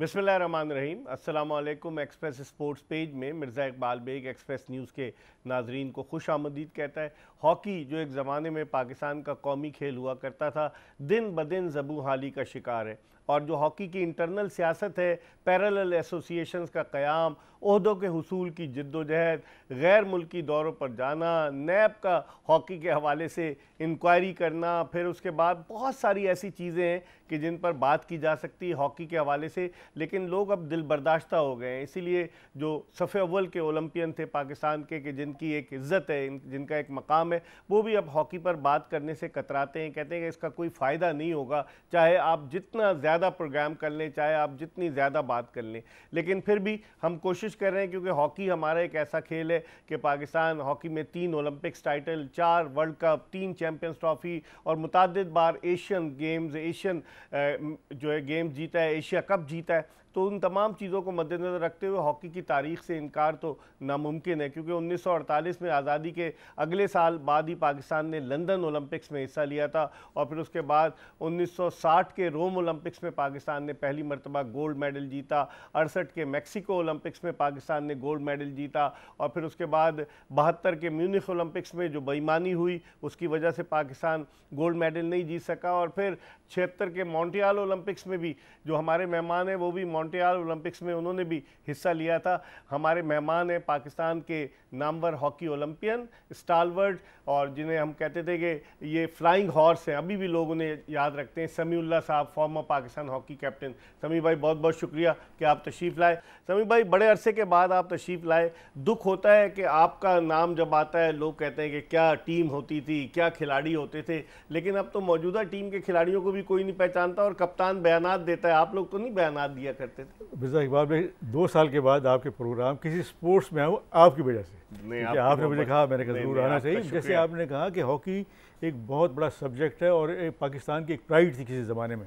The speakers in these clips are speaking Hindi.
बिस्मिल्लाहिर्रहमानिर्रहीम। अस्सलामुअलैकुम। एक्सप्रेस स्पोर्ट्स पेज में मिर्ज़ा इकबाल बेग एक्सप्रेस न्यूज़ के नाजरीन को खुश आमदीद कहता है। हॉकी जो एक ज़माने में पाकिस्तान का कौमी खेल हुआ करता था, दिन ब दिन ज़बू हाली का शिकार है। और जो हॉकी की इंटरनल सियासत है, पैरेलल एसोसिएशंस का क़याम, ओहदों के हुसूल की जद्दोजहद, गैर मुल्की दौरों पर जाना, नैब का हॉकी के हवाले से इंक्वायरी करना, फिर उसके बाद बहुत सारी ऐसी चीज़ें हैं कि जिन पर बात की जा सकती है हॉकी के हवाले से, लेकिन लोग अब दिल बर्दाश्ता हो गए हैं। इसीलिए जो सफ़े अव्वल के ओलंपियन थे पाकिस्तान के, कि जिनकी एक इज़्ज़त है, जिनका एक मकाम है, वो भी अब हॉकी पर बात करने से कतराते हैं। कहते हैं कि इसका कोई फ़ायदा नहीं होगा, चाहे आप जितना ज़्यादा प्रोग्राम कर लें, चाहे आप जितनी ज़्यादा बात कर लें। लेकिन फिर भी हम कोशिश कर रहे हैं, क्योंकि हॉकी हमारा एक ऐसा खेल है कि पाकिस्तान हॉकी में 3 Olympics title, 4 world cup, 3 champions trophy और मुतादिद बार एशियन गेम्स, एशियन जो है गेम्स जीता है, एशिया कप जीता है। तो उन तमाम चीज़ों को मद्देनज़र रखते हुए हॉकी की तारीख़ से इनकार तो नामुमकिन है, क्योंकि 1948 में आज़ादी के अगले साल बाद ही पाकिस्तान ने लंदन ओलंपिक्स में हिस्सा लिया था, और फिर उसके बाद 1960 के रोम ओलंपिक्स में पाकिस्तान ने पहली मरतबा गोल्ड मेडल जीता, 68 के मैक्सिको ओलंपिक्स में पाकिस्तान ने गोल्ड मेडल जीता, और फिर उसके बाद 72 के म्यूनिख ओलंपिक्स में जो बेईमानी हुई उसकी वजह से पाकिस्तान गोल्ड मेडल नहीं जीत सका, और फिर 76 के मॉन्ट्रियल ओलंपिक्स में भी जो हमारे मेहमान हैं वो भी मॉन्ट्रियल ओलंपिक्स में उन्होंने भी हिस्सा लिया था। हमारे मेहमान हैं पाकिस्तान के नामवर हॉकी ओलंपियन, स्टालवर्ड, और जिन्हें हम कहते थे कि ये फ्लाइंग हॉर्स हैं, अभी भी लोग उन्हें याद रखते हैं, समीउल्लाह साहब, फॉर्मर पाकिस्तान हॉकी कैप्टन। समी भाई, बहुत बहुत शुक्रिया कि आप तशरीफ़ लाए। समी भाई, बड़े अरसे के बाद आप तशरीफ़ लाए। दुख होता है कि आपका नाम जब आता है लोग कहते हैं कि क्या टीम होती थी, क्या खिलाड़ी होते थे, लेकिन अब तो मौजूदा टीम के खिलाड़ियों को भी कोई नहीं पहचानता और कप्तान बयानात देता है। आप लोग तो नहीं बयानात दिया करते थे? मिर्ज़ा इकबाल भाई, 2 साल के बाद आपके प्रोग्राम किसी स्पोर्ट्स में आऊँ आपकी वजह से। आपने मुझे कहा, मैंने कहा ज़रूर आना चाहिए। जैसे आपने कहा कि हॉकी एक बहुत बड़ा सब्जेक्ट है और एक पाकिस्तान की एक प्राइड थी किसी ज़माने में,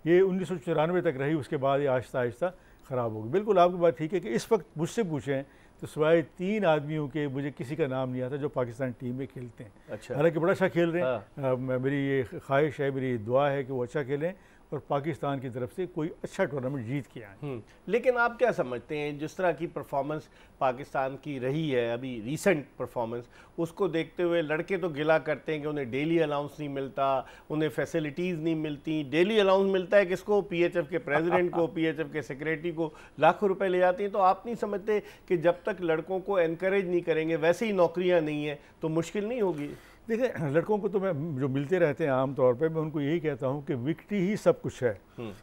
ये 1994 तक रही, उसके बाद ये आहिस्ता आहिस्ता ख़राब हो गई। बिल्कुल आपकी बात ठीक है कि इस वक्त मुझसे पूछें तो सिवाय 3 आदमियों के मुझे किसी का नाम नहीं आता जो पाकिस्तान टीम में खेलते हैं। अच्छा। हालांकि बड़ा अच्छा खेल रहे हैं। मेरी ये ख्वाहिश है, मेरी दुआ है कि वो अच्छा खेलें और पाकिस्तान की तरफ से कोई अच्छा टूर्नामेंट जीत के आए। लेकिन आप क्या समझते हैं, जिस तरह की परफॉर्मेंस पाकिस्तान की रही है अभी रिसेंट परफॉर्मेंस, उसको देखते हुए लड़के तो गिला करते हैं कि उन्हें डेली अलाउंस नहीं मिलता, उन्हें फैसिलिटीज़ नहीं मिलती। डेली अलाउंस मिलता है किसको? पीएचएफ के प्रेसिडेंट को, पीएचएफ के सेक्रेटरी को लाखों रुपए ले जाती हैं। तो आप नहीं समझते कि जब तक लड़कों को एनकरेज नहीं करेंगे, वैसे ही नौकरियाँ नहीं हैं, तो मुश्किल नहीं होगी? देखिए, लड़कों को तो मैं जो मिलते रहते हैं आम तौर पे, मैं उनको यही कहता हूँ कि विक्ट्री ही सब कुछ है।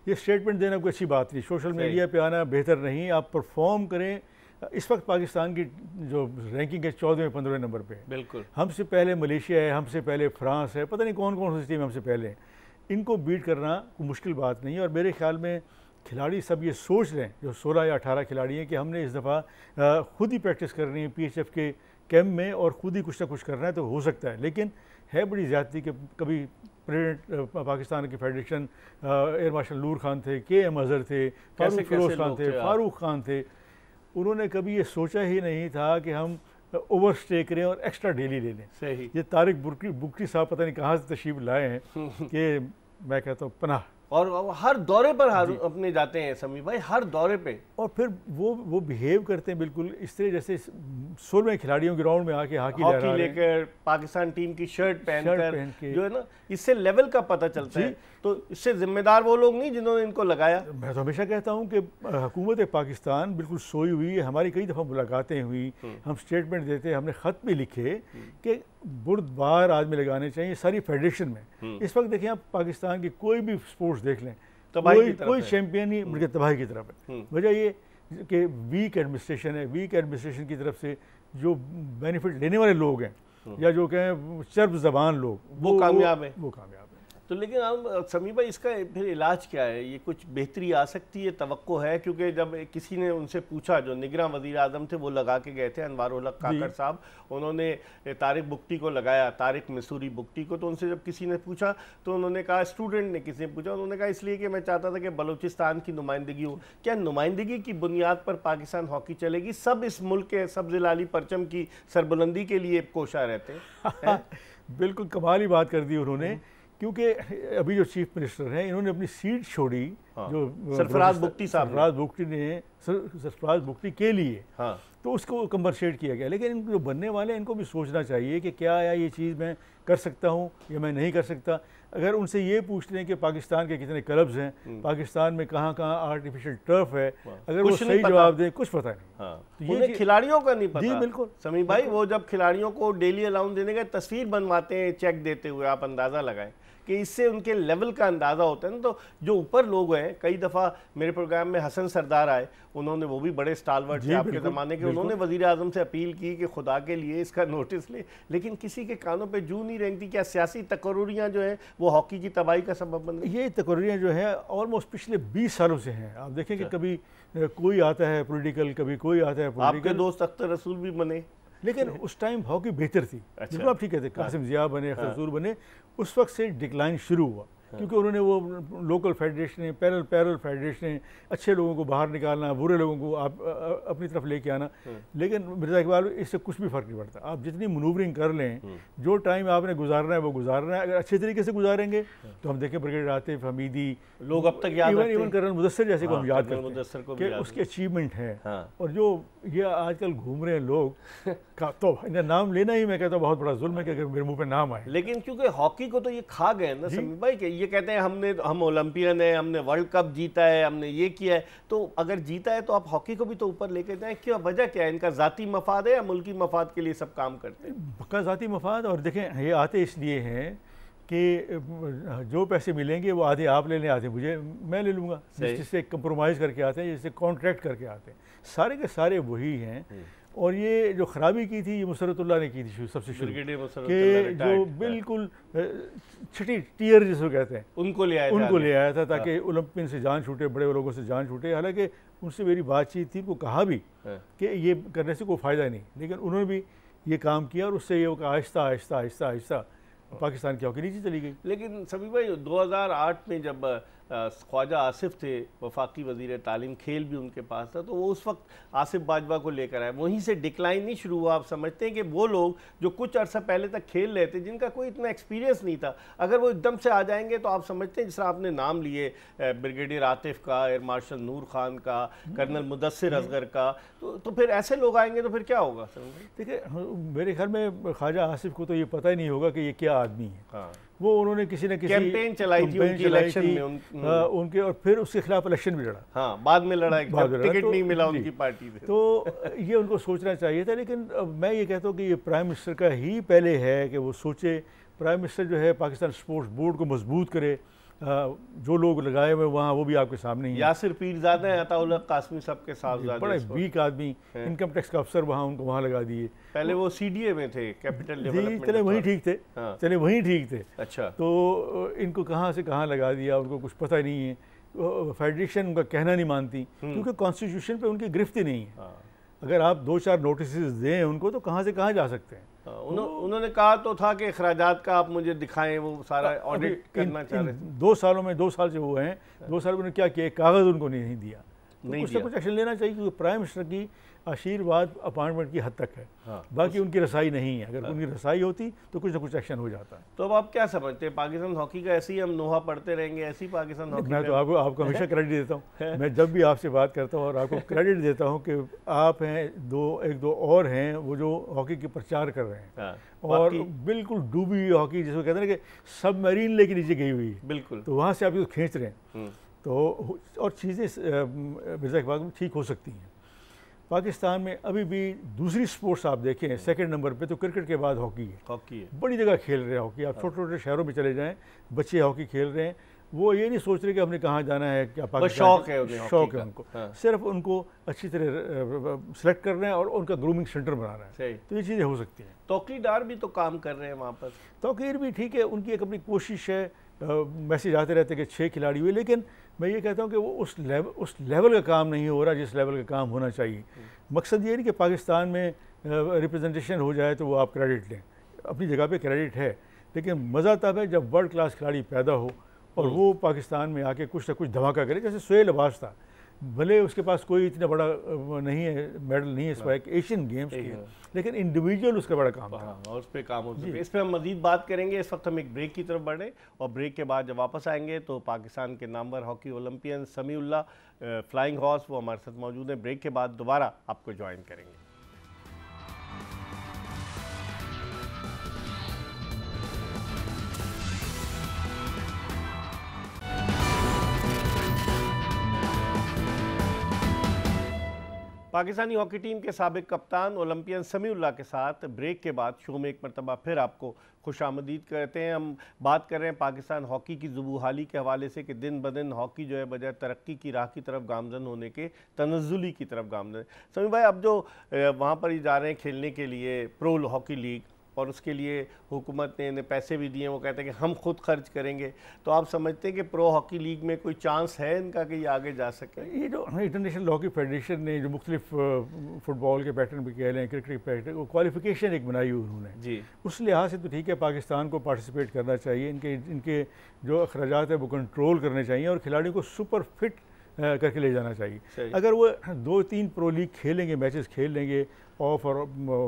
ये स्टेटमेंट देना कोई अच्छी बात नहीं, सोशल मीडिया पे आना बेहतर नहीं। आप परफॉर्म करें। इस वक्त पाकिस्तान की जो रैंकिंग है 14वें 15वें नंबर पे। बिल्कुल। हमसे पहले मलेशिया है, हमसे पहले फ्रांस है, पता नहीं कौन कौन सी टीम हमसे पहले है। इनको बीट करना कोई मुश्किल बात नहीं है। और मेरे ख्याल में खिलाड़ी सब ये सोच रहे हैं, जो 16 या 18 खिलाड़ी हैं, कि हमने इस दफ़ा खुद ही प्रैक्टिस करनी है पीएचएफ के कैंप में और ख़ुद ही कुछ ना कुछ करना है, तो हो सकता है। लेकिन है बड़ी ज़्यादती कि कभी प्रेसिडेंट पाकिस्तान की फेडरेशन एयर मार्शल नूर खान थे, KM अजहर थे, फिरोज़ खान थे, फारूक खान थे, उन्होंने कभी ये सोचा ही नहीं था कि हम ओवर स्टे करें और एक्स्ट्रा डेली ले लें। सही। ये तारिक बुकरी साहब पता नहीं कहाँ से तशरीफ़ लाए हैं कि मैं कहता हूँ पनाह, और हर दौरे पर अपने जाते हैं समी भाई, हर दौरे पे, और फिर वो बिहेव करते हैं बिल्कुल इस तरह जैसे 16 खिलाड़ियों ग्राउंड में आके हॉकी लेकर, पाकिस्तान टीम की शर्ट पहनकर, जो है ना, इससे लेवल का पता चलता है। तो इससे जिम्मेदार वो लोग नहीं जिन्होंने इनको लगाया। मैं तो हमेशा कहता हूँ कि हुकूमत पाकिस्तान बिल्कुल सोई हुई है। हमारी कई दफ़ा मुलाकातें हुई, हम स्टेटमेंट देते, हमने ख़त भी लिखे कि बुरदबार आदमी लगाने चाहिए सारी फेडरेशन में। इस वक्त देखें आप पाकिस्तान की कोई भी स्पोर्ट्स देख लें, कोई चैंपियन ही मुझे तबाही की तरफ है। वजह ये कि वीक एडमिनिस्ट्रेशन है। वीक एडमिनिस्ट्रेशन की तरफ से जो बेनिफिट लेने वाले लोग हैं या जो कहें चर्ब ज़बान लोग, वो कामयाब है। तो लेकिन हम समी भाई, इसका फिर इलाज क्या है? ये कुछ बेहतरी आ सकती है, तवक्को है? क्योंकि जब किसी ने उनसे पूछा, जो निगरान वज़ीर आज़म थे वो लगा के गए थे, अनवारुल हक काकर साहब, उन्होंने तारिक बुक्टी को लगाया, तारिक मिसूरी बुक्टी को। तो उनसे जब किसी ने पूछा तो उन्होंने कहा, स्टूडेंट ने किसी ने पूछा, उन्होंने कहा इसलिए कि मैं चाहता था कि बलूचिस्तान की नुमाइंदगी हो। क्या नुमाइंदगी की बुनियाद पर पाकिस्तान हॉकी चलेगी? सब इस मुल्क के सब्ज़ लाली परचम की सरबुलंदी के लिए कोशा रहते हैं। बिल्कुल कमाल ही बात कर दी उन्होंने क्योंकि अभी जो चीफ मिनिस्टर हैं इन्होंने अपनी सीट छोड़ी। हाँ। जो सरफराज बुगटी साहब, सरफराज बुगटी के लिए, हाँ। तो उसको कंपनसेट किया गया। लेकिन जो बनने वाले हैं इनको भी सोचना चाहिए कि क्या ये चीज़ मैं कर सकता हूँ या मैं नहीं कर सकता। अगर उनसे ये पूछ लें कि पाकिस्तान के कितने क्लब्स हैं, पाकिस्तान में कहाँ कहाँ आर्टिफिशियल टर्फ है, अगर वो सही जवाब दें, कुछ पता नहीं। हाँ। तो ये खिलाड़ियों का नहीं पता। जी बिल्कुल समी भाई, वो जब खिलाड़ियों को डेली अलाउंस देने का तस्वीर बनवाते हैं चेक देते हुए, आप अंदाज़ा लगाएं कि इससे उनके लेवल का अंदाज़ा होता है ना। तो जो ऊपर लोग हैं, कई दफ़ा मेरे प्रोग्राम में हसन सरदार आए, उन्होंने, वो भी बड़े स्टालवर्ट थे आपके ज़माने के, उन्होंने वज़ीर आज़म से अपील की कि खुदा के लिए इसका नोटिस ले, लेकिन किसी के कानों पे जू नहीं रेंगती। क्या सियासी तकर्रुरियाँ जो हैं वो हॉकी की तबाही का सबब बन गई? ये तकर्रुरियाँ जो है ऑलमोस्ट पिछले 20 सालों से हैं। आप देखें कि कभी कोई आता है पॉलिटिकल, कभी कोई आता है पॉलिटिकल। आपके दोस्त अख्तर रसूल भी बने, लेकिन उस टाइम हॉकी बेहतर थी। बिल्कुल आप ठीक कहते, कासिम जिया बने, अख्तर रसूल बने, उस वक्त से डिक्लाइन शुरू हुआ। क्योंकि उन्होंने वो लोकल फेडरेशन, पैरल फेडरेशन, अच्छे लोगों को बाहर निकालना, बुरे लोगों को आप अपनी तरफ लेके आना। लेकिन मिर्ज़ा इकबाल, इससे कुछ भी फ़र्क नहीं पड़ता। आप जितनी मनूवरिंग कर लें, जो टाइम आपने गुजारना है वो गुजारना है। अगर अच्छे तरीके से गुजारेंगे तो हम देखें ब्रिगेडियर आतिफ, हमीदी, लोग अब तक याद रखते हैं। इवन कर्नल मुदस्सिर जैसे को हम याद करते हैं कि उसके अचीवमेंट है। और जो ये आजकल घूम रहे हैं लोग का, तो इनका नाम लेना ही मैं कहता हूँ बहुत बड़ा जुल्म है कि अगर मेरे मुंह पे नाम आए। लेकिन क्योंकि हॉकी को तो ये खा गए ना समी भाई, कि ये कहते हैं हम ओलंपियन है, हमने वर्ल्ड कप जीता है, हमने ये किया है। तो अगर जीता है तो आप हॉकी को भी तो ऊपर लेके जाएं। क्यों, वजह क्या है? इनका जाती मफाद है या मुल्की मफाद के लिए सब काम करते हैं? पक्का जाती मफाद। और देखें, ये आते इसलिए हैं कि जो पैसे मिलेंगे वो आधे आप ले लें, आधे मुझे, मैं ले लूँगा। जिससे कंप्रोमाइज़ करके आते हैं, जिससे कॉन्ट्रैक्ट करके आते हैं, सारे के सारे वही हैं। और ये जो खराबी की थी, ये मुसरतुल्लाह ने की थी सबसे शुरू, कि जो बिल्कुल छठी टियर जिसको कहते हैं, उनको ले आया था ताकि ओलंपियन से जान छूटे, बड़े लोगों से जान छूटे। हालांकि उनसे मेरी बातचीत थी, उनको कहा भी कि ये करने से कोई फ़ायदा नहीं, लेकिन उन्होंने भी ये काम किया और उससे ये आहिस्ता आहिस्ता आहिस्ता आहिस्ता पाकिस्तान की हॉकी नीचे चली गई। लेकिन सभी भाई, 2008 में जब ख्वाजा आसिफ थे वफाकी वज़ीर तालीम, खेल भी उनके पास था, तो वो उस वक्त आसिफ बाजवा को लेकर आए। वहीं से डिक्लाइन नहीं शुरू हुआ। आप समझते हैं कि वो लोग जो कुछ अर्सा पहले तक खेल रहे थे, जिनका कोई इतना एक्सपीरियंस नहीं था, अगर वो एकदम से आ जाएंगे तो आप समझते हैं, जिस तरह आपने नाम लिए ब्रिगेडियर आतिफ का, एयर मार्शल नूर खान का, कर्नल मुदस्सिर असगर का, तो फिर ऐसे लोग आएंगे तो फिर क्या होगा? देखिए, मेरे ख्याल में ख्वाजा आसिफ को तो ये पता ही नहीं होगा कि ये क्या आदमी है। वो उन्होंने किसी न किसी कैंपेन चलाई थी उनकी इलेक्शन में उनके, और फिर उसके खिलाफ इलेक्शन भी लड़ा। हाँ, बाद में लड़ा, टिकट नहीं मिला उनकी पार्टी से। तो ये उनको सोचना चाहिए था। लेकिन मैं ये कहता हूँ कि ये प्राइम मिनिस्टर का ही पहले है कि वो सोचे। प्राइम मिनिस्टर जो है पाकिस्तान स्पोर्ट्स बोर्ड को मजबूत करे। जो लोग लगाए हुए वहाँ, वो भी आपके सामने ही। यासिर पीरज़ादा है, अताउल्लाह कासमी साहब के साहबजादे, बड़ा वीक आदमी, इनकम टैक्स का अफसर, वहाँ उनको वहाँ लगा दिए। पहले वो CDA में थे, कैपिटल डेवलपमेंट। चले वहीं ठीक थे, चले वहीं ठीक थे। अच्छा, तो इनको कहाँ से कहाँ लगा दिया, उनको कुछ पता ही नहीं है। फेडरेशन उनका कहना नहीं मानती, क्योंकि कॉन्स्टिट्यूशन पे उनकी गिरफ्त ही नहीं है। अगर आप 2-4 नोटिस दें उनको तो कहाँ से कहाँ जा सकते हैं। उन्होंने कहा तो था कि अखराजात का आप मुझे दिखाएं, वो सारा ऑडिट करना चाह रहे हैं। 2 सालों में, 2 साल से वो हैं, 2 साल में उन्होंने क्या किया? कागज़ उनको नहीं दिया। उससे कुछ एक्शन लेना चाहिए, क्योंकि प्राइम मिनिस्टर की आशीर्वाद अपॉइंटमेंट की हद तक है। बाकी उनकी रसाई नहीं है। अगर उनकी रसाई होती तो कुछ ना कुछ एक्शन हो जाता है। तो अब आप क्या समझते हैं, पाकिस्तान हॉकी का ऐसे ही हम नोहा पढ़ते रहेंगे, ऐसी पाकिस्तान हॉकी? मैं तो आपको हमेशा क्रेडिट देता हूँ। मैं जब भी आपसे बात करता हूँ और आपको क्रेडिट देता हूँ कि आप हैं, एक दो और हैं वो जो हॉकी के प्रचार कर रहे हैं। और बिल्कुल डूबी हुई हॉकी, जिसको कहते हैं कि सबमरीन लेके नीचे गई हुई है, बिल्कुल, तो वहाँ से आप इसको खींच रहे हैं। तो और चीज़ें मिर्ज़ा इकबाल में ठीक हो सकती हैं। पाकिस्तान में अभी भी दूसरी स्पोर्ट्स आप देखें, सेकंड नंबर पे तो क्रिकेट के बाद हॉकी है। बड़ी जगह खेल रहे हैं हॉकी। आप छोटे छोटे शहरों में चले जाएं, बच्चे हॉकी खेल रहे हैं। वो ये नहीं सोच रहे कि हमने कहाँ जाना है, क्या पाकिस्तान शौक है उनको। सिर्फ उनको अच्छी तरह सेलेक्ट करना है और उनका ग्रूमिंग सेंटर बनाना है। तो ये चीज़ें हो सकती हैं। तौकीरदार भी तो काम कर रहे हैं वहाँ पर। तौकीर भी ठीक है, उनकी एक अपनी कोशिश है। मैसेज आते रहते हैं कि 6 खिलाड़ी हुए, लेकिन मैं ये कहता हूँ कि वो उस लेवल का काम नहीं हो रहा जिस लेवल का काम होना चाहिए। मकसद ये नहीं कि पाकिस्तान में रिप्रेजेंटेशन हो जाए तो वो आप क्रेडिट लें, अपनी जगह पे क्रेडिट है, लेकिन मज़ा तब है जब वर्ल्ड क्लास खिलाड़ी पैदा हो और वो पाकिस्तान में आके कुछ ना कुछ धमाका करे। जैसे सोहेल अब्बास था, भले उसके पास कोई इतना बड़ा नहीं है, मेडल नहीं है इस बार एशियन गेम्स की, लेकिन इंडिविजुअल उसका बड़ा काम था और उस पर काम हो सके। इस पर हम मजीद बात करेंगे। इस वक्त हम एक ब्रेक की तरफ बढ़े और ब्रेक के बाद जब वापस आएंगे तो पाकिस्तान के Namvar hockey Olympian Samiullah flying horse वो हमारे साथ मौजूद हैं। ब्रेक के बाद दोबारा आपको ज्वाइन करेंगे। पाकिस्तानी हॉकी टीम के साबिक कप्तान ओलंपियन समीउल्लाह के साथ ब्रेक के बाद शो में एक मरतबा फिर आपको खुशामदीद करते हैं। हम बात कर रहे हैं पाकिस्तान हॉकी की ज़ुबूहाली के हवाले से कि दिन ब दिन हॉकी जो है बजाय तरक्की की राह की तरफ गामजन होने के तनज़्ज़ुली की तरफ गामजन। समी भाई, अब जो वहाँ पर ही जा रहे हैं खेलने के लिए प्रो हॉकी लीग और उसके लिए हुकूमत ने इन्हें पैसे भी दिए, वो कहते हैं कि हम खुद खर्च करेंगे, तो आप समझते हैं कि प्रो हॉकी लीग में कोई चांस है इनका कि ये आगे जा सके? ये जो इंटरनेशनल हॉकी फेडरेशन ने जो मुख्तलिफ फुटबॉल के पैटर्न भी कह रहे हैं, क्रिकेट पैटर्न, वो क्वालिफिकेशन एक बनाई हुई उन्होंने जी, उस लिहाज से तो ठीक है, पाकिस्तान को पार्टिसिपेट करना चाहिए, इनके जो अखराजात है वो कंट्रोल करने चाहिए और खिलाड़ियों को सुपर फिट करके ले जाना चाहिए। अगर वो 2-3 प्रो लीग खेलेंगे, मैचेस खेल लेंगे ऑफ और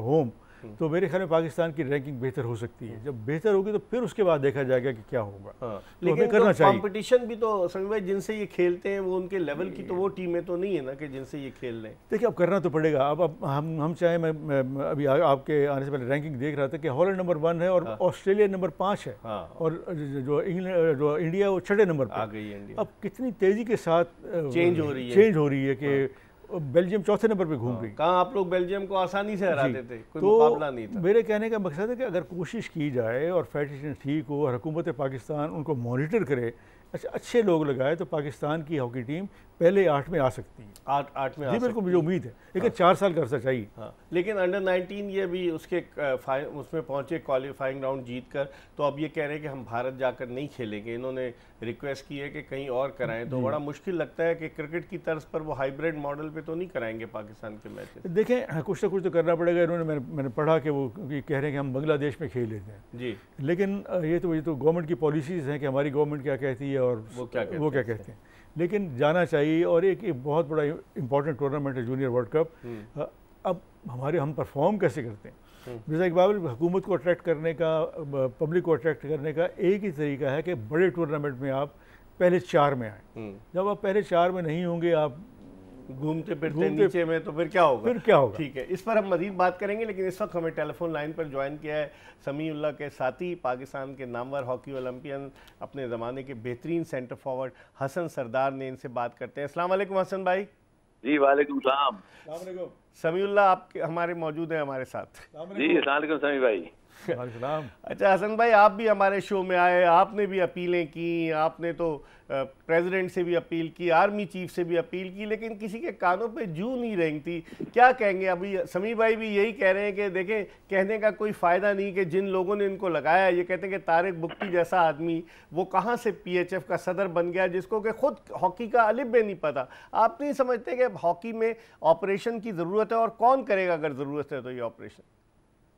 होम, तो मेरे ख्याल में पाकिस्तान की रैंकिंग बेहतर हो सकती है। जब बेहतर होगी तो फिर उसके बाद देखा जाएगा कि क्या होगा। तो लेकिन करना चाहिए। कंपटीशन भी तो समी भाई जिनसे ये खेलते हैं वो उनके लेवल की तो वो टीमें तो नहीं है ना कि जिनसे ये खेल रहे हैं। देखिए, अब करना तो पड़ेगा। अब हम चाहे, मैं अभी आपके आने से पहले रैंकिंग देख रहा था कि हॉलैंड नंबर 1 है और ऑस्ट्रेलिया नंबर 5 है और जो इंडिया वो 6 नंबर पर आ गई है। अब कितनी तेजी के साथ चेंज हो रही है कि बेल्जियम 4थे नंबर पे घूम रही। कहाँ आप लोग बेल्जियम को आसानी से हराते थे, कोई मुकाबला नहीं था। मेरे कहने का मकसद है कि अगर कोशिश की जाए और फेडरेशन ठीक हो और हुकूमत पाकिस्तान उनको मॉनिटर करे, अच्छे लोग लगाए, तो पाकिस्तान की हॉकी टीम पहले 8 में आ सकती है। 8 में आ सकती है, बिल्कुल मुझे उम्मीद है, लेकिन 4 साल का अर्सा चाहिए। लेकिन अंडर 19 ये भी उसके उसमें पहुंचे क्वालिफाइंग राउंड जीत कर, तो अब ये कह रहे हैं कि हम भारत जाकर नहीं खेलेंगे। इन्होंने रिक्वेस्ट की है कि कहीं और कराएं, तो बड़ा मुश्किल लगता है कि क्रिकेट की तर्ज पर वो हाइब्रिड मॉडल पे तो नहीं कराएंगे पाकिस्तान के मैचेस। देखें, कुछ ना कुछ तो करना पड़ेगा। इन्होंने मैंने पढ़ा कि वो कह रहे हैं कि हम बांग्लादेश में खेल लेते हैं जी, लेकिन ये तो गवर्नमेंट की पॉलिसीज़ हैं कि हमारी गवर्नमेंट क्या कहती है और वो क्या कहते हैं। लेकिन जाना चाहिए और एक बहुत बड़ा इंपॉर्टेंट टूर्नामेंट है जूनियर वर्ल्ड कप। अब हम परफॉर्म कैसे करते हैं? जैसा इकबाल, हुकूमत को अट्रैक्ट करने का, पब्लिक को अट्रैक्ट करने का एक ही तरीका है कि बड़े टूर्नामेंट में आप पहले 4 में आए। जब आप पहले 4 में नहीं होंगे, आप घूमते फिरते नीचे में, तो फिर क्या होगा? ठीक है, इस पर हम मजीद बात करेंगे, लेकिन इस वक्त हमें टेलीफोन लाइन पर ज्वाइन किया है समीउल्लाह के साथी, पाकिस्तान के नामवर हॉकी ओलंपियन, अपने ज़माने के बेहतरीन सेंटर फॉरवर्ड हसन सरदार ने। इनसे बात करते हैं। अस्सलाम वालेकुम हसन भाई। जी वालेकुम सलाम। समीउल्लाह आप हमारे मौजूद हैं हमारे साथ। जी अस्सलाम वालेकुम समी भाई। अच्छा हसन भाई, आप भी हमारे शो में आए, आपने भी अपीलें की, आपने तो प्रेसिडेंट से भी अपील की, आर्मी चीफ से भी अपील की, लेकिन किसी के कानों पे जू नहीं रही थी। क्या कहेंगे? अभी समी भाई भी यही कह रहे हैं कि देखें, कहने का कोई फ़ायदा नहीं कि जिन लोगों ने इनको लगाया, ये कहते हैं कि तारिक बुक्टी जैसा आदमी वो कहाँ से PHF का सदर बन गया, जिसको कि खुद हॉकी का अलिफ भी नहीं पता। आप नहीं समझते कि हॉकी में ऑपरेशन की ज़रूरत है और कौन करेगा अगर ज़रूरत है तो ये ऑपरेशन?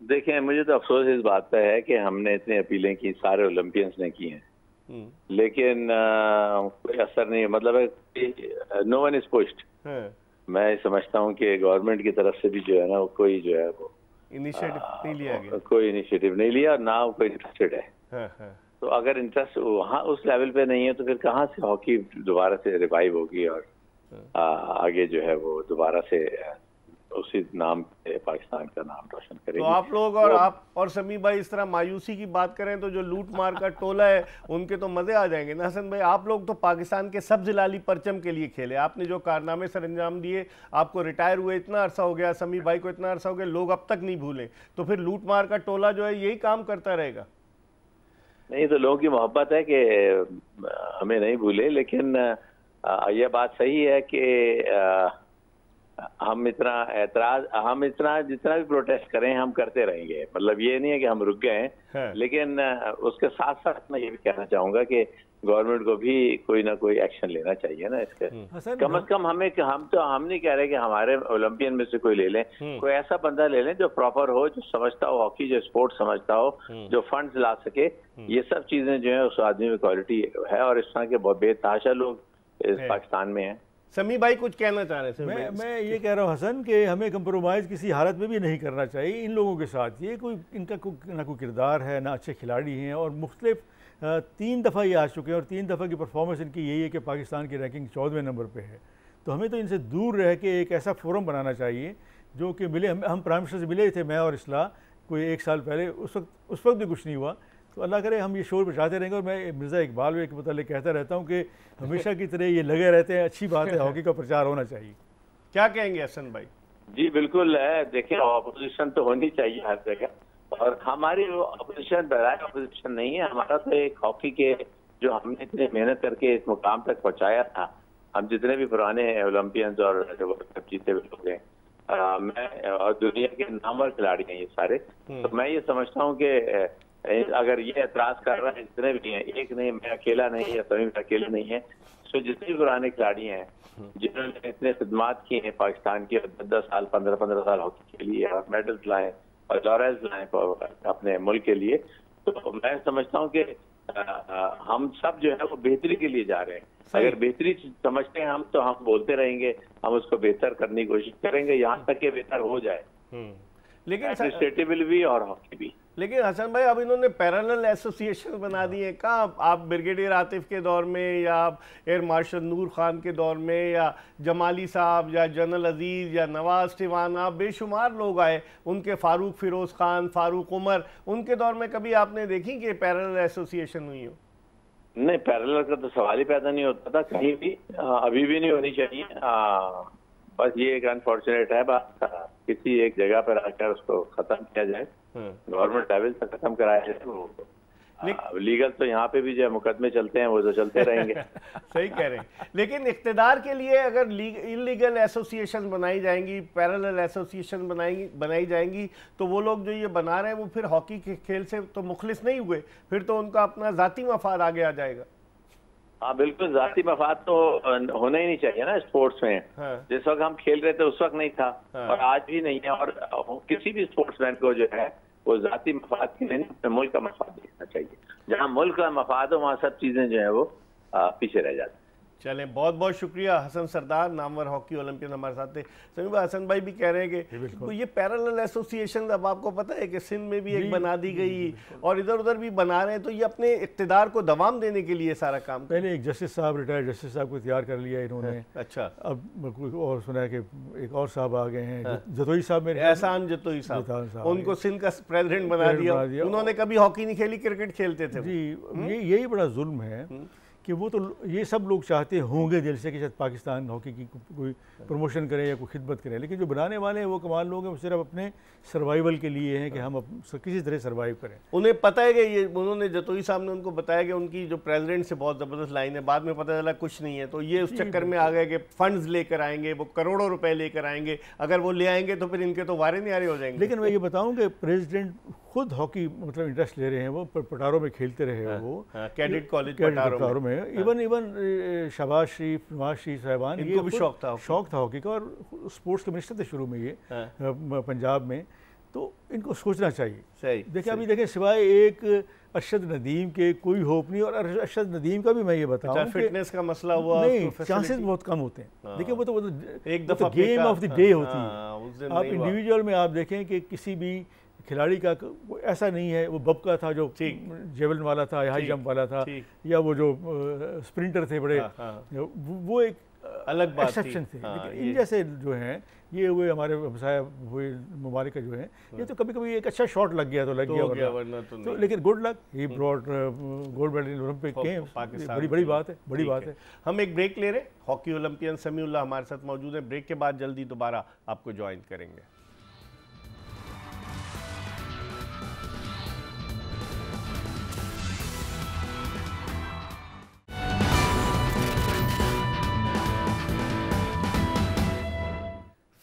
देखें, मुझे तो अफसोस इस बात पे है कि हमने इतनी अपीलें की, सारे ओलंपियंस ने की हैं, लेकिन कोई असर नहीं। मतलब नो वन इज पुश्ड। मैं समझता हूँ कि गवर्नमेंट की तरफ से भी जो है ना, कोई जो है वो इनिशिएटिव नहीं लिया गया, कोई इनिशिएटिव नहीं लिया और ना कोई इंटरेस्टेड है। तो अगर इंटरेस्ट वहाँ उस लेवल पे नहीं है तो फिर कहाँ से हॉकी दोबारा से रिवाइव होगी और आगे जो है वो दोबारा से उसी नाम पे पाकिस्तान का नाम रोशन करेंगे। तो आप लोग और आप और समी भाई इस तरह मायूसी की बात करें तो जो लूट मार का टोला है उनके तो मजे आ जाएंगे ना हसन भाई। आप लोग तो पाकिस्तान के सब जिलाली परचम के लिए खेले, आपने जो कारनामे सर अंजाम दिए, आपको रिटायर हुए इतना अरसा हो गया, समी भाई को इतना अरसा हो गया, लोग अब तक नहीं भूले। तो फिर लूट मार का टोला जो है यही काम करता रहेगा? नहीं, तो लोगों की मोहब्बत है कि हमें नहीं भूले, लेकिन यह बात सही है कि हम इतना जितना भी प्रोटेस्ट करें हम करते रहेंगे। मतलब ये नहीं है कि हम रुक गए हैं, लेकिन उसके साथ साथ मैं ये भी कहना चाहूंगा कि गवर्नमेंट को भी कोई ना कोई एक्शन लेना चाहिए ना इसके। कम से कम हम नहीं कह रहे कि हमारे ओलंपियन में से कोई ले लें, कोई ऐसा बंदा ले लें जो प्रॉपर हो, जो समझता हो हॉकी, जो स्पोर्ट समझता हो, जो फंड्स ला सके। ये सब चीजें जो है उस आदमी में क्वालिटी है और इस तरह के बहुत बेतहाशा लोग इस पाकिस्तान में हैं। समी भाई कुछ कहना चाह रहे थे? मैं ये कह रहा हूँ हसन कि हमें कंप्रोमाइज़ किसी हालत में भी नहीं करना चाहिए इन लोगों के साथ। ये कोई इनका ना कोई किरदार है, ना अच्छे खिलाड़ी हैं, और मुख्तलिफ 3 दफ़ा ये आ चुके हैं और 3 दफ़ा की परफॉर्मेंस इनकी यही है कि पाकिस्तान की रैंकिंग 14वें नंबर पे है। तो हमें तो इनसे दूर रह के एक ऐसा फोरम बनाना चाहिए जो कि मिले। हम प्राइम मिनिस्टर से मिले थे, मैं और इस्लाह, कोई 1 साल पहले। उस वक्त भी कुछ नहीं हुआ। तो अल्लाह करे हम ये शोर बचाते रहेंगे। और मैं मिर्ज़ा इकबाल के मतलब कहता रहता हूँ कि हमेशा की तरह ये लगे रहते हैं। अच्छी बात है, हॉकी का प्रचार होना चाहिए। क्या कहेंगे हसन भाई? जी बिल्कुल है, देखिए ऑपोजिशन तो होनी चाहिए हर जगह, और हमारी ऑपोजिशन बराए ऑपोजिशन नहीं है। हमारा तो एक हॉकी के जो हमने इतनी मेहनत करके इस मुकाम तक पहुंचाया था, हम जितने भी पुराने ओलंपियंस और वर्ल्ड कप जीते हुए लोग हैं, मैं और दुनिया के नामवर खिलाड़ी हैं ये सारे, तो मैं ये समझता हूँ कि अगर ये एतराज कर रहे हैं जितने भी हैं, एक नहीं, मैं अकेला नहीं या सभी अकेले नहीं है, तो जितने भी पुराने खिलाड़ी हैं जिन्होंने इतने खिदमात की हैं पाकिस्तान की, 10 साल 15 साल हॉकी के लिए, और मेडल्स लाए और लॉरेल्स लाए अपने मुल्क के लिए, तो मैं समझता हूँ कि हम सब जो है वो बेहतरी के लिए जा रहे हैं। अगर बेहतरी समझते हैं हम, तो हम बोलते रहेंगे, हम उसको बेहतर करने की कोशिश करेंगे यहाँ तक कि बेहतर हो जाए, लेकिन एडमिनिस्ट्रेटिवली भी और हॉकी भी। लेकिन हसन भाई अब इन्होंने पैरेलल एसोसिएशन बना दिए। कहाँ आप ब्रिगेडियर आतिफ के दौर में, या एयर मार्शल नूर खान के दौर में, या जमाली साहब, या जनरल अजीज, या नवाज टिवाना, बेशुमार लोग आए, उनके फारूक फिरोज खान, फारूक उमर, उनके दौर में कभी आपने देखी कि पैरेलल एसोसिएशन हुई हो? नहीं, पैरेलल का तो सवाल ही पैदा नहीं होता था कहीं भी, अभी भी नहीं होनी चाहिए। बस ये एक अनफॉर्चुनेट है बात, किसी एक जगह पर आकर उसको खत्म किया जाए, गवर्नमेंट लेवल से खत्म कराया जाए। वो लीगल तो यहाँ पे भी जो मुकदमे चलते हैं वो तो चलते रहेंगे। सही कह रहे हैं, लेकिन इख्तिदार के लिए अगर इलीगल एसोसिएशन बनाई जाएंगी, पैरेलल एसोसिएशन बनाई जाएंगी, तो वो लोग जो ये बना रहे हैं वो फिर हॉकी के खेल से तो मुखलिस नहीं हुए, फिर तो उनका अपना जाती मफाद आगे आ जाएगा। हाँ बिल्कुल, जाती मफाद तो होना ही नहीं चाहिए ना स्पोर्ट्स में। जिस वक्त हम खेल रहे थे उस वक्त नहीं था, और आज भी नहीं है, और किसी भी स्पोर्ट्समैन को जो है वो जाती मफाद के लिए अपने मुल्क का मफाद देखना चाहिए। जहाँ मुल्क का मफाद हो वहाँ सब चीजें जो है वो पीछे रह जाती। चलें, बहुत बहुत शुक्रिया हसन सरदार, नामवर हॉकी ओलंपियन हमारे साथ थे। समी भाई, हसन भाई भी कह रहे हैं कि तो ये पैरेलल एसोसिएशन अब आपको पता है कि सिंध में भी एक बना दी गई और इधर उधर भी बना रहे हैं, तो ये अपने इक़्तिदार को दवाम देने के लिए सारा काम। पहले एक जस्टिस साहब, रिटायर्ड जस्टिस साहब को तैयार कर लिया इन्होंने। अच्छा, अब कोई और सुना है कि एक और साहब आ गए हैं, जतोई साहब, मेरे एहसान जतोई साहब, उनको सिंध का प्रेसिडेंट बना दिया। उन्होंने कभी हॉकी नहीं खेली, क्रिकेट खेलते थे जी। यही बड़ा जुल्म है कि वो तो ये सब लोग चाहते होंगे दिल से कि शायद पाकिस्तान हॉकी की कोई प्रमोशन करें या कोई खिदमत करें, लेकिन जो बनाने वाले हैं वो कमाल लोग हैं, वो सिर्फ अपने सर्वाइवल के लिए हैं कि हम किसी तरह सर्वाइव करें। उन्हें पता है कि ये, उन्होंने जतोई साहब ने उनको बताया कि उनकी जो प्रेसिडेंट से बहुत ज़बरदस्त लाइन है, बाद में पता चला कुछ नहीं है, तो ये उस चक्कर में आ गए कि फंड्स लेकर आएंगे, वो करोड़ों रुपए लेकर आएंगे, अगर वो ले आएंगे तो फिर इनके तो वारे न्यारे हो जाएंगे। लेकिन मैं ये बताऊं कि प्रेसिडेंट खुद हॉकी मतलब इंटरेस्ट ले रहे हैं, वो पटारों में खेलते रहे हैं, वो कैडेट कॉलेज पटारों में, इवन शहबाज शरीफ, नवाज शरीफ साहबान, इनको भी शौक था हॉकी का, और स्पोर्ट्स के मिनिस्टर थे शुरू में ये पंजाब में, तो इनको सोचना चाहिए। सही, देखिए अभी देखें सिवाय एक अरशद नदीम के कोई होप नहीं, और अरशद नदीम का भी मैं ये बताऊं फिटनेस का मसला हुआ, नहीं, चांसेस बहुत कम होते हैं। देखिए वो तो एक दफा गेम ऑफ द डे होती है। आप इंडिविजुअल में आप देखें कि किसी भी खिलाड़ी का ऐसा नहीं है, वो बब का था जो जेवलिन वाला था, हाई जंप वाला था, या वो जो स्प्रिंटर थे बड़े, वो एक अलग बात एक्सेप्शन थे। लेकिन इन जैसे जो हैं ये हुए हमारे हमसाया हुए ममालिक जो हैं, ये तो कभी कभी एक अच्छा शॉट लग गया तो लग गया, वरना तो लेकिन good luck, he brought gold medal in Olympic games, बड़ी बात है, बड़ी बात है। हम एक ब्रेक ले रहे हैं, हॉकी ओलंपियन समीउल्लाह हमारे साथ मौजूद है, ब्रेक के बाद जल्दी दोबारा आपको ज्वाइन करेंगे।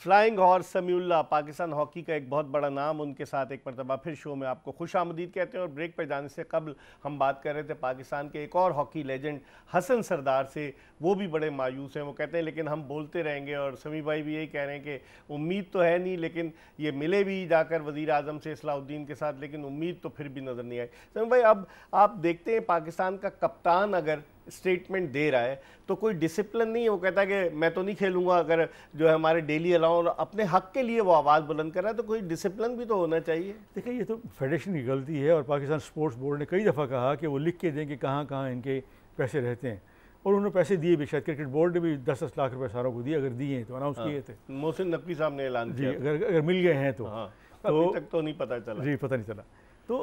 Flying horse Samiullah Pakistan hockey का एक बहुत बड़ा नाम, उनके साथ एक मरतबा फिर शो में आपको खुश आमदीद कहते हैं। और ब्रेक पर जाने से कबल हम बात कर रहे थे पाकिस्तान के एक और हॉकी लेजेंड हसन सरदार से, वो भी बड़े मायूस हैं। वो कहते हैं लेकिन हम बोलते रहेंगे, और समी भाई भी यही कह रहे हैं कि उम्मीद तो है नहीं, लेकिन ये मिले भी जाकर वज़ीर आज़म से इस्लाउद्दीन के साथ, लेकिन उम्मीद तो फिर भी नज़र नहीं आई। समी भाई अब आप देखते हैं पाकिस्तान का कप्तान अगर स्टेटमेंट दे रहा है तो कोई डिसिप्लिन नहीं है, वो कहता है कि मैं तो नहीं खेलूंगा, अगर जो है हमारे डेली अलाउ अपने हक के लिए वो आवाज़ बुलंद कर रहा है तो कोई डिसिप्लिन भी तो होना चाहिए। देखिए ये तो फेडरेशन की गलती है और पाकिस्तान स्पोर्ट्स बोर्ड ने कई दफ़ा कहा कि वो लिख के दें कि कहाँ कहाँ इनके पैसे रहते हैं, और उन्होंने पैसे दिए भी, शायद क्रिकेट बोर्ड ने भी 10-10 लाख रुपए सारों को दिए, अगर दिए हैं तो अनाउंस किए थे। मोहसिन नकवी साहब ने ऐलान जी, किया अगर मिल गए हैं तो अभी तक तो नहीं पता चला। जी, पता नहीं चला। तो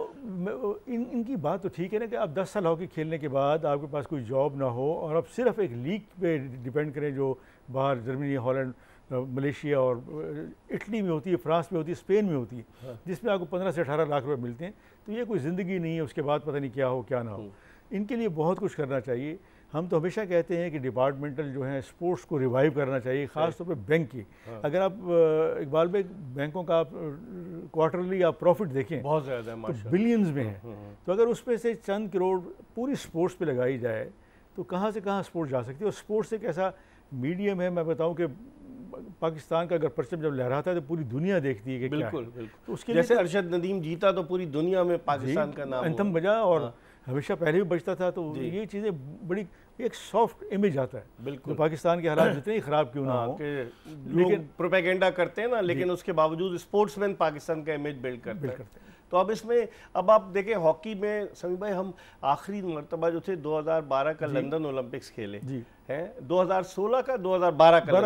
इनकी बात तो ठीक है ना कि आप 10 साल हॉकी खेलने के बाद आपके पास कोई जॉब ना हो और आप सिर्फ एक लीग पे डिपेंड करें जो बाहर जर्मनी, हॉलैंड, मलेशिया और इटली में होती है, फ्रांस में होती है, स्पेन में होती है, जिसमें आपको 15 से 18 लाख रुपए मिलते हैं। तो ये कोई ज़िंदगी नहीं है, उसके बाद पता नहीं क्या हो क्या ना हो। इनके लिए बहुत कुछ करना चाहिए। हम तो हमेशा कहते हैं कि डिपार्टमेंटल जो है स्पोर्ट्स को रिवाइव करना चाहिए, ख़ास तौर पे बैंक की। अगर आप इकबाल भाई बैंकों का आप क्वार्टरली आप प्रॉफिट देखें बहुत ज़्यादा तो बिलियंस में है, तो अगर उसमें से चंद करोड़ पूरी स्पोर्ट्स पे लगाई जाए तो कहाँ से कहाँ स्पोर्ट्स जा सकती है। और स्पोर्ट्स एक ऐसा मीडियम है, मैं बताऊँ कि पाकिस्तान का अगर परचम जब लहराता है तो पूरी दुनिया देखती है कि बिल्कुल, क्या है। तो उसके जैसे अरशद नदीम जीता तो पूरी दुनिया में पाकिस्तान का नाम एंथम बजा और हमेशा पहले भी बजता था। तो ये चीज़ें बड़ी एक सॉफ्ट इमेज आता है, बिल्कुल, तो पाकिस्तान के हालात जितने ही ख़राब क्यों ना हो, लेकिन प्रोपेगेंडा करते हैं ना, लेकिन उसके बावजूद स्पोर्ट्समैन पाकिस्तान का इमेज बिल्ड करते हैं। तो अब इसमें अब आप देखें हॉकी में समी भाई, हम आखिरी मरतबा जो थे 2012 का लंदन ओलंपिक्स खेले हैं, 2016 का 2012 का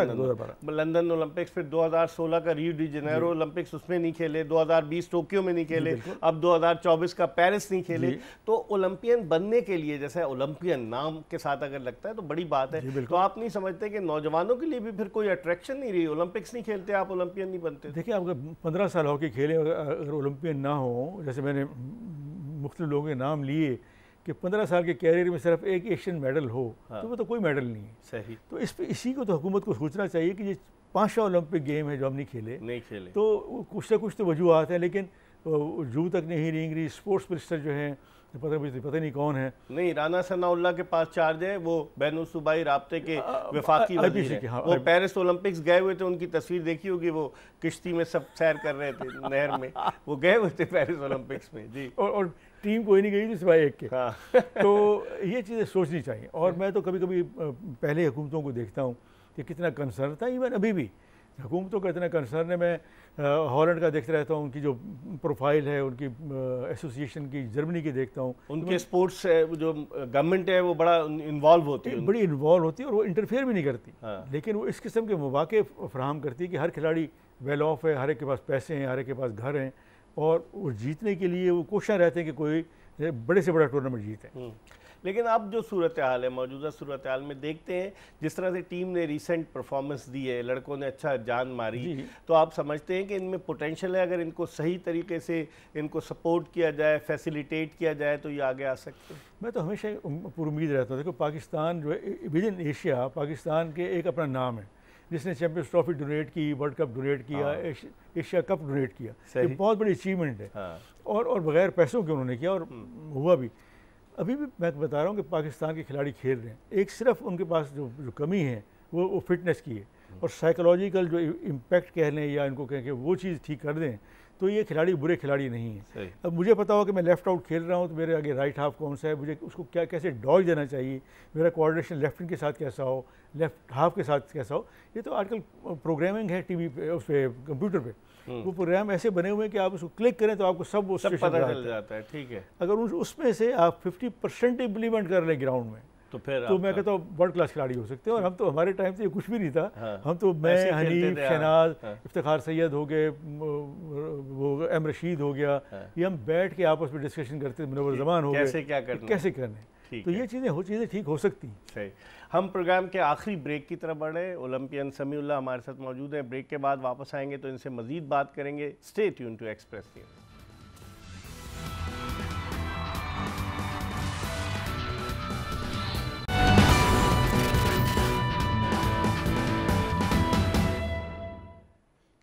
लंदन ओलंपिक्स, फिर 2016 का रियो डी जेनेरो ओलंपिक्स, उसमें नहीं खेले, 2020 टोक्यो में नहीं खेले, अब 2024 का पेरिस नहीं खेले। तो ओलंपियन बनने के लिए, जैसे ओलंपियन नाम के साथ अगर लगता है तो बड़ी बात है, तो आप नहीं समझते कि नौजवानों के लिए भी फिर कोई अट्रैक्शन नहीं रही? ओलंपिक्स नहीं खेलते आप, ओलंपियन नहीं बनते। देखिए आप 15 साल हॉकी खेले, अगर ओलंपियन ना हो, जैसे मैंने मुख्तलिफ लोगों के नाम लिए कि 15 साल के कैरियर में सिर्फ एक एशियन मेडल हो, तो वो तो कोई मेडल नहीं है। सही। तो इसी को तो हुकूमत को सोचना चाहिए कि ये 5 ओलंपिक गेम है जो हम नहीं खेले, तो कुछ ना कुछ तो वजूहत है, लेकिन जू तक नहीं रेंग रही। स्पोर्ट्स मिनिस्टर जो हैं पता नहीं कौन है, नहीं, राना सनाउल्लाह के पास चार्ज है, वो बैनुल सूबाई राब्ते के वफाकी वज़ीर हैं। वो पेरिस ओलंपिक्स गए हुए थे, उनकी तस्वीर देखी होगी, वो किश्ती में सब सैर कर रहे थे नहर में, वो गए हुए थे पेरिस ओलंपिक्स में जी। और टीम कोई नहीं गई थी सिवाय एक के। तो ये चीज़ें सोचनी चाहिए। और मैं तो कभी कभी पहले हुकूमतों को देखता हूँ कि कितना कंसर्न था, इवन अभी भी हुकूमतों का इतना कंसर्न है। मैं हॉलैंड का देखता रहता हूँ, उनकी जो प्रोफाइल है, उनकी एसोसिएशन की, जर्मनी की देखता हूँ, उनके स्पोर्ट्स जो गवर्नमेंट है वो बड़ा इन्वॉल्व होती है, बड़ी इन्वॉल्व होती है, और वो इंटरफेयर भी नहीं करती। लेकिन वो इस किस्म के मौके फराहम करती है कि हर खिलाड़ी वेल ऑफ है, हर एक के पास पैसे हैं, हर एक के पास घर हैं, और वो जीतने के लिए वो कोशिश रहते हैं कि कोई बड़े से बड़ा टूर्नामेंट जीते। लेकिन अब जो सूरत हाल है, मौजूदा सूरत हाल में देखते हैं जिस तरह से टीम ने रीसेंट परफॉर्मेंस दी है, लड़कों ने अच्छा जान मारी, तो आप समझते हैं कि इनमें पोटेंशियल है, अगर इनको सही तरीके से इनको सपोर्ट किया जाए, फैसिलिटेट किया जाए तो ये आगे आ सकते हैं? मैं तो हमेशा पूरी उम्मीद रहता हूँ। देखो पाकिस्तान जो है विद इन एशिया, पाकिस्तान के एक अपना नाम है, जिसने चैंपियंस ट्रॉफी डोनेट की, वर्ल्ड कप डोनेट किया, एशिया कप डोनेट किया, ये बहुत बड़ी अचीवमेंट है। और बगैर पैसों के उन्होंने किया, और हुआ भी। अभी भी मैं बता रहा हूँ कि पाकिस्तान के खिलाड़ी खेल रहे हैं, एक सिर्फ उनके पास जो कमी है वो फिटनेस की है, और साइकोलॉजिकल जो इम्पैक्ट कह लें या इनको कहें कि वो चीज़ ठीक कर दें, तो ये खिलाड़ी बुरे खिलाड़ी नहीं हैं। अब मुझे पता हो कि मैं लेफ़्ट आउट खेल रहा हूँ तो मेरे आगे राइट हाफ कौन सा है, मुझे उसको क्या कैसे डॉज देना चाहिए, मेरा कोऑर्डिनेशन लेफ्ट विंग के साथ कैसा हो, लेफ्ट हाफ के साथ कैसा हो। ये तो आजकल प्रोग्रामिंग है टीवी पे, उस पर कंप्यूटर पे, वो प्रोग्राम ऐसे बने हुए हैं कि आप उसको क्लिक करें तो आपको सब पता चल जाता है। ठीक है, अगर उसमें से आप 50% इम्प्लीमेंट कर लें ग्राउंड में, तो मैं कहता हूँ वर्ल्ड क्लास खिलाड़ी हो सकते हैं। और हम तो, हमारे टाइम तो ये कुछ भी नहीं था। हम तो मैं, हनीफ, शहनाज, इफ्तिखार सैयद हो गए, वो एम रशीद हो गया, ये हम बैठ के आपस में डिस्कशन करते थे, मुनव्वर जमान हो गए, कैसे करने, तो ये चीज़ें ठीक हो सकती हैं। सही। हम प्रोग्राम के आखिरी ब्रेक की तरफ बढ़ रहे हैं। ओलंपियन समीउल्लाह हमारे साथ मौजूद हैं। ब्रेक के बाद वापस आएंगे तो इनसे मज़ीद बात करेंगे। Stay tune to Express News.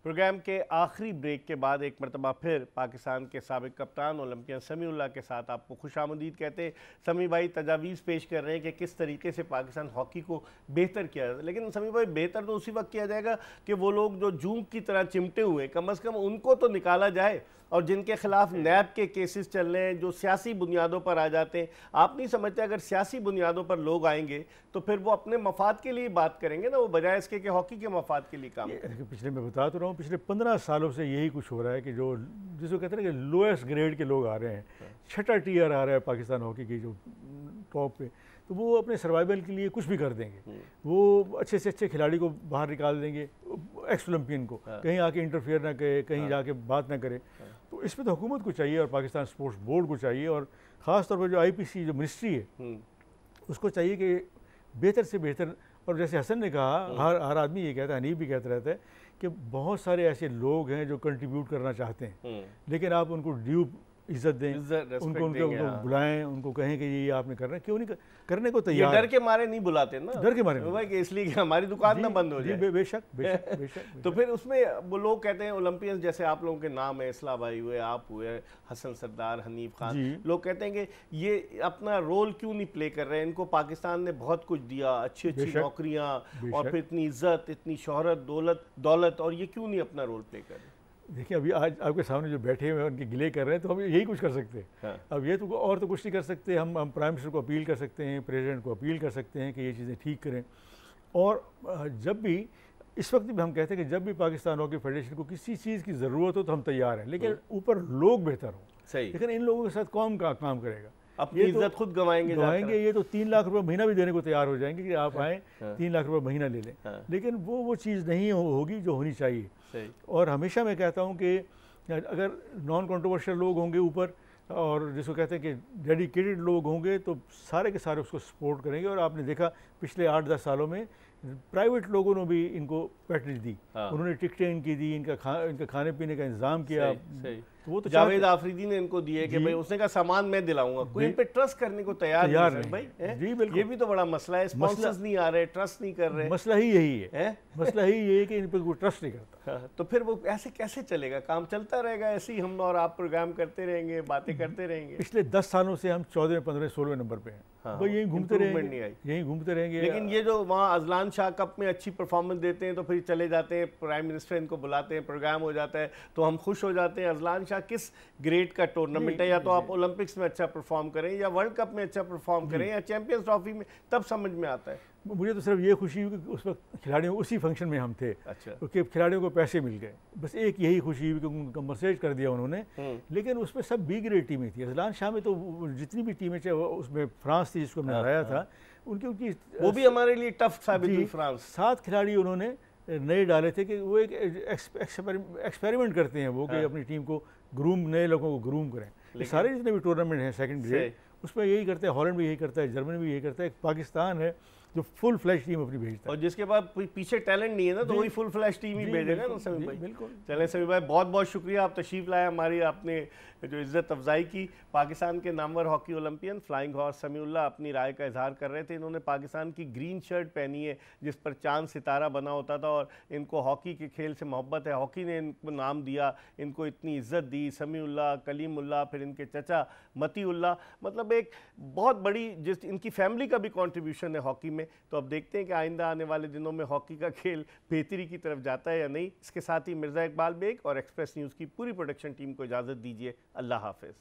Programme के आखिरी ब्रेक के बाद एक मरतबा फिर पाकिस्तान के साबिक कप्तान ओलंपियन समीउल्लाह के साथ आपको खुशामदीद कहते हैं। समी भाई तजावीज़ पेश कर रहे हैं कि किस तरीके से पाकिस्तान हॉकी को बेहतर किया जाए, लेकिन समी भाई बेहतर तो उसी वक्त किया जाएगा कि वो लोग जो जूम की तरह चिमटे हुए, कम अज़ कम उनको तो निकाला जाए। और जिनके खिलाफ नैब के केसेस चल रहे हैं, जो सियासी बुनियादों पर आ जाते हैं। आप नहीं समझते अगर सियासी बुनियादों पर लोग आएंगे तो फिर वो अपने मफाद के लिए बात करेंगे ना, वो बजाय इसके कि हॉकी के मफाद के लिए काम करें। पिछले मैं बता तो रहा हूँ, पिछले 15 सालों से यही कुछ हो रहा है कि जो जिसको कहते हैं कि लोएस्ट ग्रेड के लोग आ रहे हैं, छठा टियर आ रहा है पाकिस्तान हॉकी की जो टॉप पे, तो वो अपने सर्वाइवल के लिए कुछ भी कर देंगे। वो अच्छे से अच्छे खिलाड़ी को बाहर निकाल देंगे, एक्स ओलंपियन को, कहीं आके इंटरफेयर ना करे, कहीं जाके बात ना करे। तो इसमें तो हुकूमत को चाहिए और पाकिस्तान स्पोर्ट्स बोर्ड को चाहिए, और ख़ास तौर पर जो IPC जो मिनिस्ट्री है उसको चाहिए कि बेहतर से बेहतर, और जैसे हसन ने कहा, हर आदमी ये कहता है, हनीफ भी कहता रहता है कि बहुत सारे ऐसे लोग हैं जो कंट्रीब्यूट करना चाहते हैं, लेकिन आप उनको ड्यू इज्जत दें, उनको बुलाएं, उनको कहें कि ये आपने करना, क्यों नहीं करने को तैयार। डर के मारे नहीं बुलाते ना, डर के मारे भाई कि इसलिए कि हमारी दुकान ना बंद हो जाए। बेशक बेशक। तो फिर उसमें वो लोग कहते हैं ओलंपियंस, जैसे आप लोगों के नाम है, इस्लाह भाई हुए, आप हुए, हसन सरदार, हनीफ खान, लोग कहते हैं कि ये अपना रोल क्यों नहीं प्ले कर रहे हैं, इनको पाकिस्तान ने बहुत कुछ दिया, अच्छी अच्छी नौकरियां और फिर इतनी इज्जत, इतनी शोहरत, दौलत, और ये क्यों नहीं अपना रोल प्ले कर रहे। देखिए अभी आज आपके सामने जो बैठे हुए हैं उनके गिले कर रहे हैं, तो हम यही कुछ कर सकते हैं। हाँ। अब ये तो और तो कुछ नहीं कर सकते। हम प्राइम मिनिस्टर को अपील कर सकते हैं, प्रेसिडेंट को अपील कर सकते हैं कि ये चीज़ें ठीक करें। और जब भी इस वक्त भी हम कहते हैं कि जब भी पाकिस्तान हॉकी फेडरेशन को किसी चीज़ की ज़रूरत हो तो हम तैयार हैं, लेकिन ऊपर लोग बेहतर हो। सही। लेकिन इन लोगों के साथ कौन का काम करेगा, अपनी इज्जत खुद गंवाएंगे। ये तो 3 लाख रुपए महीना भी देने को तैयार हो जाएंगे कि आप आएँ 3 लाख रुपए महीना ले लें, लेकिन वो चीज़ नहीं होगी जो होनी चाहिए। और हमेशा मैं कहता हूँ कि अगर नॉन कंट्रोवर्शियल लोग होंगे ऊपर, और जिसको कहते हैं कि डेडिकेटेड लोग होंगे, तो सारे के सारे उसको सपोर्ट करेंगे। और आपने देखा पिछले 8-10 सालों में प्राइवेट लोगों ने भी इनको पैकेज दी, उन्होंने टिकटें इनकी दी, इनका खाने पीने का इंतजाम किया। तो वो तो जावेद आफरीदी ने इनको दिए कि भाई उसने कहा सामान मैं दिलाऊंगा, कोई इन पे ट्रस्ट करने को तैयार नहीं भाई। जी बिल्कुल, ये भी तो बड़ा मसला है, स्पॉन्सर्स नहीं आ रहे, ट्रस्ट नहीं कर रहे। मसला ही यही है, मसला ही ये है कि इन पे कोई ट्रस्ट नहीं करता। तो फिर वो ऐसे कैसे चलेगा, काम चलता रहेगा ऐसे ही, हम और आप प्रोग्राम करते रहेंगे, बातें करते रहेंगे। पिछले 10 सालों से हम 14, 15, 16वें नंबर पे हैं। वो यहीं घूमते रहेंगे, यहीं घूमते रहेंगे। लेकिन ये जो वहाँ अजलान शाह कप में अच्छी परफॉर्मेंस देते हैं तो फिर चले जाते हैं, प्राइम मिनिस्टर इनको बुलाते हैं, प्रोग्राम हो जाता है तो हम खुश हो जाते हैं। अजलान शाह किस ग्रेड का टूर्नामेंट है, या तो आप ओलंपिक्स में अच्छा परफॉर्म करें, या वर्ल्ड कप में अच्छा परफॉर्म करें, या चैंपियंस ट्रॉफी में, तब समझ में आता है। मुझे तो सिर्फ ये खुशी हुई कि उस वक्त खिलाड़ियों उसी फंक्शन में हम थे। अच्छा। क्योंकि खिलाड़ियों को पैसे मिल गए, बस एक यही खुशी हुई कि उनको कंपनसेट कर दिया उन्होंने। लेकिन उसमें सब बी ग्रेड टीमें थी। अजलान शाह में तो जितनी भी टीमें, चाहे उसमें फ्रांस थी जिसको हमने हराया था, उनकी वो भी हमारे लिए टफ साबित हुई। फ्रांस 7 खिलाड़ी उन्होंने नए डाले थे कि वो एक एक्सपेरिमेंट करते हैं वो, कि अपनी टीम को नए लोगों को ग्रूम करें। सारे जितने भी टूर्नामेंट हैं सेकंड ग्रेड, उसमें यही करते हैं। हॉलैंड भी यही करता है, जर्मनी भी यही करता है। पाकिस्तान है जो फुल फ्लैश टीम अपनी भेजता है, और जिसके बाद पीछे टैलेंट नहीं है ना, तो वही फुल फ्लैश टीम ही भेजेगा ना समी भाई। बिल्कुल। चलें समी भाई, बहुत बहुत शुक्रिया, आप तशरीफ लाए हमारी, आपने जो इज्जत अफजाई की। पाकिस्तान के Namvar hockey Olympian flying horse Samiullah अपनी राय का इजहार कर रहे थे। इन्होंने पाकिस्तान की ग्रीन शर्ट पहनी है जिस पर चांद सितारा बना होता था, और इनको हॉकी के खेल से मोहब्बत है। हॉकी ने इनको नाम दिया, इनको इतनी इज्जत दी। समीउल्लाह, कलीमुल्लाह, फिर इनके चचा मतीउल्लाह, मतलब एक बहुत बड़ी जिस इनकी फैमिली का भी कॉन्ट्रीब्यूशन है हॉकी में। तो अब देखते हैं कि आइंदा आने वाले दिनों में हॉकी का खेल बेहतरी की तरफ जाता है या नहीं। इसके साथ ही मिर्ज़ा इकबाल बेग और एक्सप्रेस न्यूज़ की पूरी प्रोडक्शन टीम को इजाज़त दीजिए। अल्लाह हाफ़िज़।